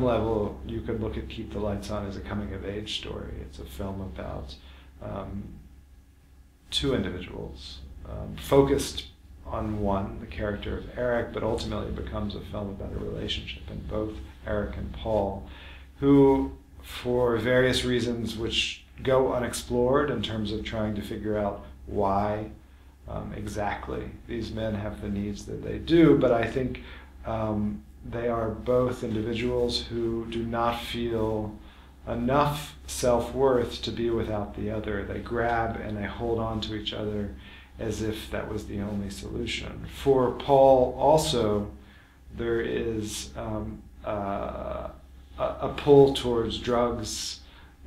level, you could look at Keep the Lights On as a coming-of-age story. It's a film about two individuals focused on one, the character of Eric, but ultimately it becomes a film about a relationship in both Eric and Paul, who, for various reasons which go unexplored in terms of trying to figure out why exactly these men have the needs that they do, but I think they are both individuals who do not feel enough self-worth to be without the other. They grab and they hold on to each other as if that was the only solution. For Paul also, there is a pull towards drugs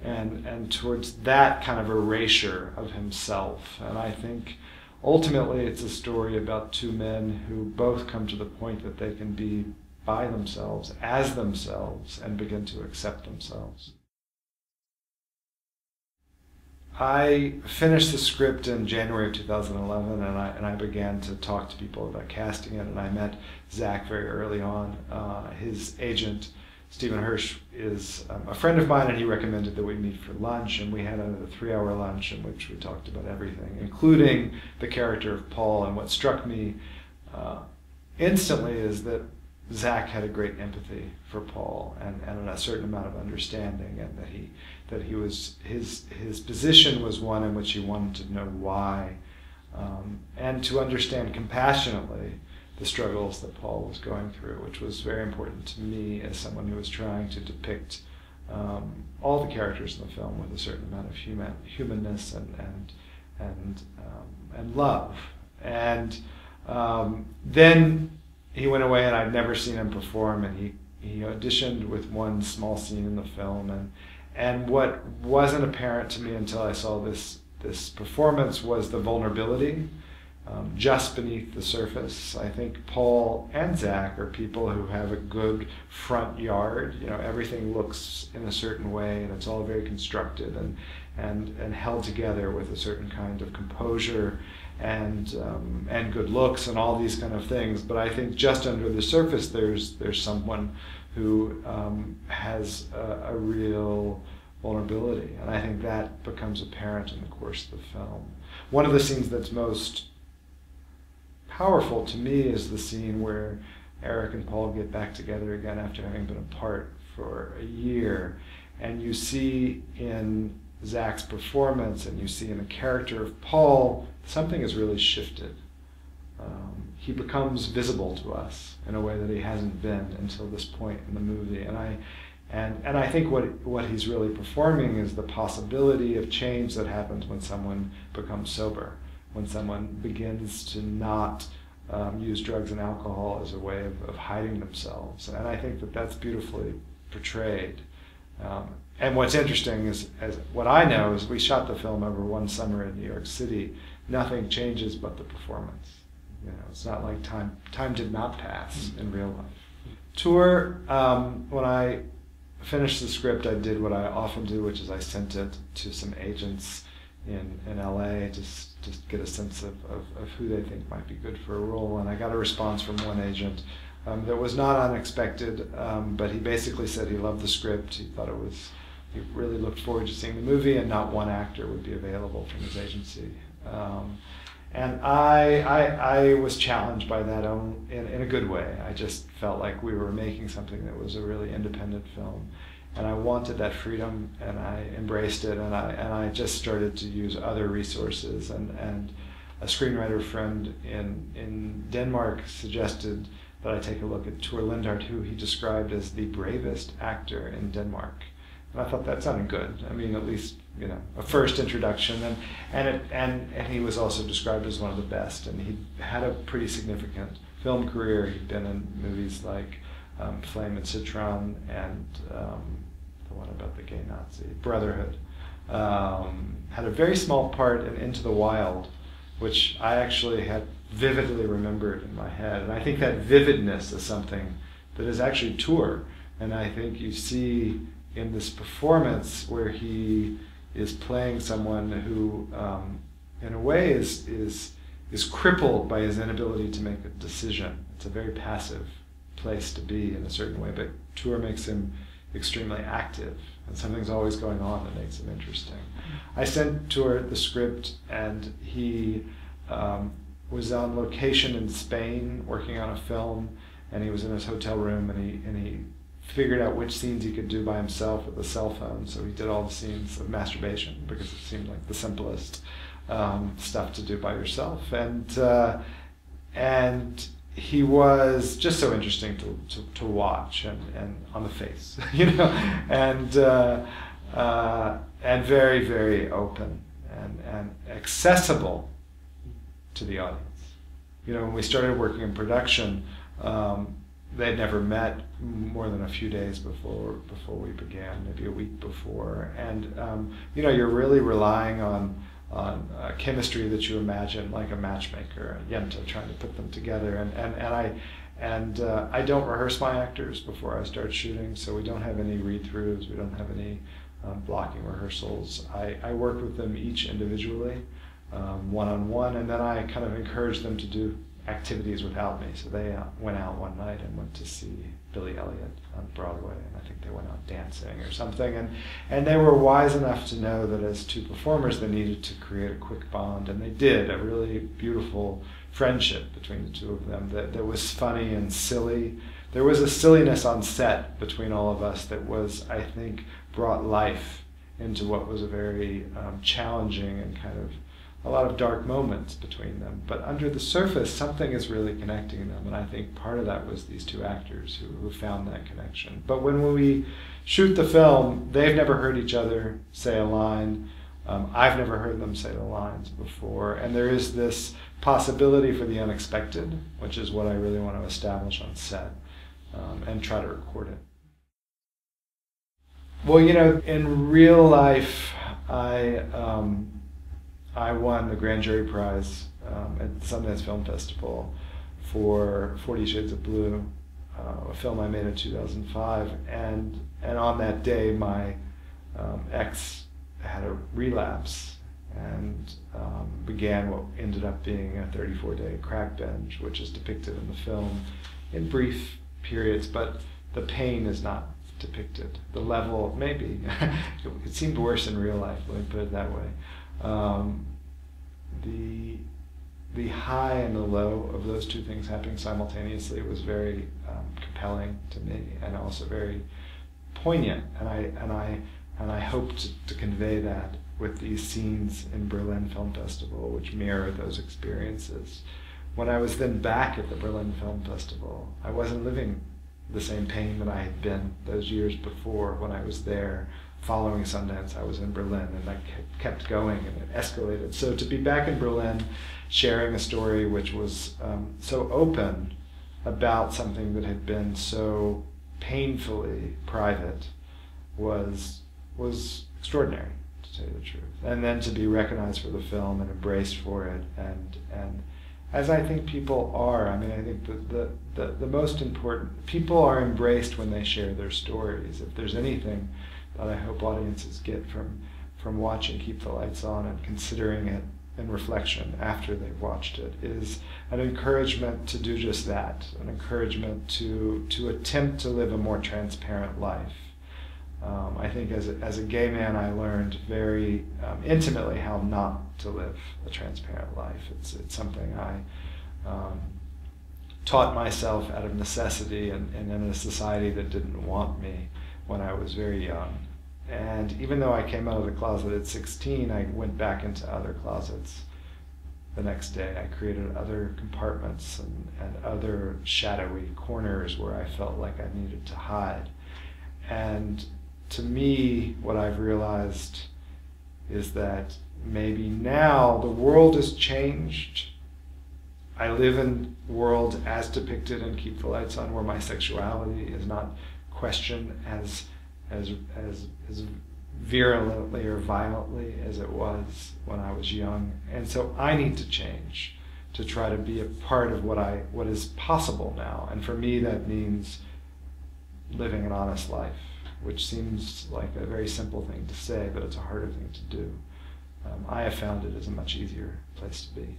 and towards that kind of erasure of himself. And I think ultimately it's a story about two men who both come to the point that they can be by themselves, as themselves, and begin to accept themselves. I finished the script in January of 2011, and I began to talk to people about casting it, and I met Zach very early on. His agent, Stephen Hirsch, is a friend of mine, and he recommended that we meet for lunch, and we had a 3-hour lunch in which we talked about everything, including the character of Paul. And what struck me instantly is that Zach had a great empathy for Paul and a certain amount of understanding, and that his position was one in which he wanted to know why, and to understand compassionately the struggles that Paul was going through, which was very important to me as someone who was trying to depict all the characters in the film with a certain amount of humanness and love. And then he went away, and I'd never seen him perform, and he auditioned with one small scene in the film, and what wasn't apparent to me until I saw this performance was the vulnerability just beneath the surface. I think Paul and Zach are people who have a good front yard. You know, everything looks in a certain way, and it's all very constructed and held together with a certain kind of composure and good looks and all these kind of things. But I think just under the surface there's someone who has a real vulnerability, and I think that becomes apparent in the course of the film. One of the scenes that's most powerful to me is the scene where Eric and Paul get back together again after having been apart for a year, and you see in Zach's performance and you see in the character of Paul, something has really shifted. He becomes visible to us in a way that he hasn't been until this point in the movie, and I think what he's really performing is the possibility of change that happens when someone becomes sober, when someone begins to not use drugs and alcohol as a way of hiding themselves. And I think that that's beautifully portrayed. And what's interesting is, as what I know is, we shot the film over one summer in New York City. Nothing changes but the performance. You know, it's not like time did not pass in real life. Thure, when I finished the script, I did what I often do, which is I sent it to some agents in LA to get a sense of who they think might be good for a role. And I got a response from one agent that was not unexpected, but he basically said he loved the script. He thought he really looked forward to seeing the movie, and not one actor would be available from his agency. And I was challenged by that in a good way. I just felt like we were making something that was a really independent film, and I wanted that freedom, and I embraced it, and I just started to use other resources. And a screenwriter friend in Denmark suggested that I take a look at Thure Lindhardt, who he described as the bravest actor in Denmark. And I thought that sounded good. I mean, at least, you know, a first introduction, and he was also described as one of the best. And he had a pretty significant film career. He'd been in movies like Flame and Citron, and the one about the gay Nazi, Brotherhood. Had a very small part in Into the Wild, which I actually had vividly remembered in my head. And I think that vividness is something that is actually Thure. And I think you see in this performance where he is playing someone who, in a way, is crippled by his inability to make a decision. It's a very passive place to be in a certain way, but Thure makes him extremely active, and something's always going on that makes him interesting. I sent Thure the script, and he was on location in Spain working on a film, and he was in his hotel room, and he figured out which scenes he could do by himself with a cell phone. So he did all the scenes of masturbation because it seemed like the simplest stuff to do by yourself, and he was just so interesting to watch, and on the face, you know, and very, very open and accessible to the audience. You know, when we started working in production, they'd never met more than a few days before we began, maybe a week before, and you know, you're really relying on chemistry that you imagine like a matchmaker, Yenta, trying to put them together, and I don't rehearse my actors before I start shooting, so we don't have any read-throughs, we don't have any blocking rehearsals. I work with them each individually, one-on-one, and then I kind of encourage them to do activities without me. So they went out one night and went to see Billy Elliot on Broadway, and I think they went out dancing or something, and they were wise enough to know that as two performers they needed to create a quick bond, and they did, a really beautiful friendship between the two of them that was funny and silly. There was a silliness on set between all of us that was, I think, brought life into what was a very challenging and kind of a lot of dark moments between them. But under the surface, something is really connecting them, and I think part of that was these two actors who found that connection. But when we shoot the film, they've never heard each other say a line. I've never heard them say the lines before, and there is this possibility for the unexpected, which is what I really want to establish on set, and try to record it. Well, you know, in real life, I won the Grand Jury Prize at the Sundance Film Festival for 40 Shades of Blue, a film I made in 2005, and on that day my ex had a relapse and began what ended up being a 34-day crack binge, which is depicted in the film in brief periods, but the pain is not depicted. The level, maybe, it seemed worse in real life, let me put it that way. The high and the low of those two things happening simultaneously was very compelling to me, and also very poignant, and I hoped to convey that with these scenes in Berlin Film Festival, which mirror those experiences. When I was then back at the Berlin Film Festival, I wasn't living the same pain that I had been those years before when I was there. Following Sundance, I was in Berlin, and that kept going, and it escalated. So to be back in Berlin, sharing a story which was so open about something that had been so painfully private was extraordinary, to tell you the truth. And then to be recognized for the film and embraced for it, and as I think people are. I mean, I think the most important, people are embraced when they share their stories. If there's anything that I hope audiences get from watching Keep the Lights On and considering it in reflection after they've watched it, is an encouragement to do just that, an encouragement to attempt to live a more transparent life. I think as a gay man, I learned very intimately how not to live a transparent life. It's something I taught myself out of necessity, and in a society that didn't want me when I was very young. And even though I came out of the closet at 16, I went back into other closets the next day. I created other compartments and other shadowy corners where I felt like I needed to hide. And to me, what I've realized is that maybe now the world has changed. I live in a world as depicted in Keep the Lights On, where my sexuality is not questioned as virulently or violently as it was when I was young. And so I need to change to try to be a part of what is possible now. And for me, that means living an honest life, which seems like a very simple thing to say, but it's a harder thing to do. I have found it is a much easier place to be.